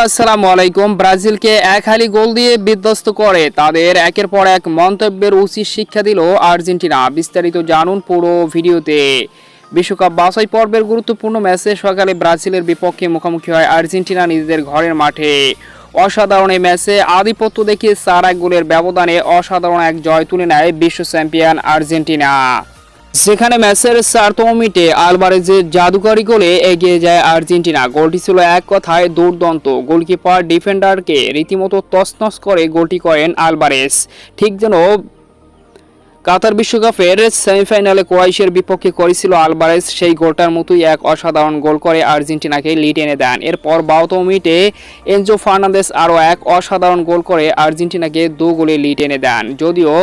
আসসালামু আলাইকুম। ব্রাজিলকে এক হালি গোল দিয়ে বিধ্বস্ত করে তাদের একের পর এক মন্তব্যের উচিত শিক্ষা দিল আর্জেন্টিনা। বিস্তারিত জানুন পুরো ভিডিওতে। বিশ্বকাপ বাছাই পর্বের গুরুত্বপূর্ণ ম্যাচে সকালে ব্রাজিলের বিপক্ষে মুখোমুখি হয় আর্জেন্টিনা নিজেদের ঘরের মাঠে। অসাধারণ এই ম্যাচে আধিপত্য দেখিয়ে 4-1 গোলের ব্যবধানে অসাধারণ এক জয় তুলে নেয় বিশ্ব চ্যাম্পিয়ন আর্জেন্টিনা। সেখানে ম্যাচের 4তম মিনিটে আলভারেজের জাদুকরি গোলে এগিয়ে যায় আর্জেন্টিনা। গোলটি ছিল এক কথায় দুর্দান্ত। গোলকিপার ডিফেন্ডারকে রীতিমতো তছনছ করে গোলটি করেন আলভারেজ। ঠিক যেন কাতার বিশ্বকাপের সেমিফাইনালে ক্রোয়েশিয়ার বিপক্ষে করেছিল আলভারেজ, সেই গোলটার মতোই এক অসাধারণ গোল করে আর্জেন্টিনাকে লিড এনে দেন। এরপর 12তম মিনিটে এনজো ফার্নান্দেজ আরও এক অসাধারণ গোল করে আর্জেন্টিনাকে 2 গোলে লিড এনে দেন। যদিও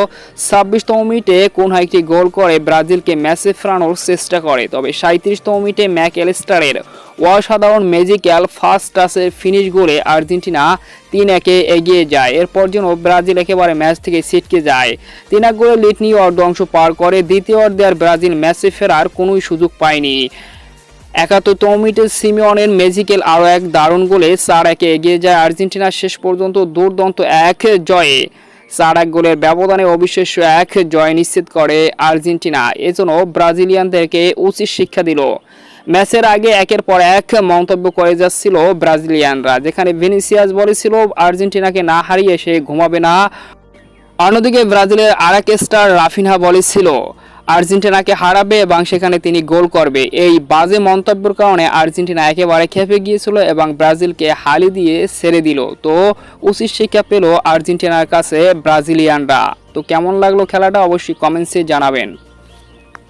26তম মিনিটে কোনহা একটি গোল করে ব্রাজিলকে ম্যাচে ফেরানোর চেষ্টা করে, তবে 37তম মিনিটে ম্যাক অ্যালিস্টারের অসাধারণ ম্যাজিক্যাল ফার্স্ট টাচের ফিনিশ গোলে আর্জেন্টিনা 3-1 এগিয়ে যায়। এরপর যেন ব্রাজিল একেবারে ম্যাচ থেকে ছিটকে যায়। 3-1 গোলে লিড নিয়ে অর্ধ অংশ পার করে দ্বিতীয় অর্ধে আর ব্রাজিল ম্যাচে ফেরার কোনো সুযোগ পায়নি। 71তম মিনিটে সিমিওনের ম্যাজিক্যাল আরও এক দারুণ গোলে 4-1 এগিয়ে যায় আর্জেন্টিনা। শেষ পর্যন্ত দুর্দান্ত এক জয়ে 4-1 গোলের ব্যবধানে অবিশ্বাস্য এক জয় নিশ্চিত করে আর্জেন্টিনা। এজন্য ব্রাজিলিয়ানদেরকে উচিত শিক্ষা দিল। ম্যাচের আগে একের পর এক মন্তব্য করে যাচ্ছিল ব্রাজিলিয়ানরা, যেখানে ভিনিসিয়াস বলেছিল আর্জেন্টিনাকে না হারিয়ে সে ঘুমাবে না। অন্যদিকে ব্রাজিলের আরেক স্টার রাফিনহা বলেছিল আর্জেন্টিনাকে হারাবে এবং সেখানে তিনি গোল করবে। এই বাজে মন্তব্যের কারণে আর্জেন্টিনা একেবারে খেপে গিয়েছিল এবং ব্রাজিলকে হালি দিয়ে ছেড়ে দিল। তো উচিত শিক্ষা পেল আর্জেন্টিনার কাছে ব্রাজিলিয়ানরা। তো কেমন লাগলো খেলাটা অবশ্যই কমেন্টসে জানাবেন।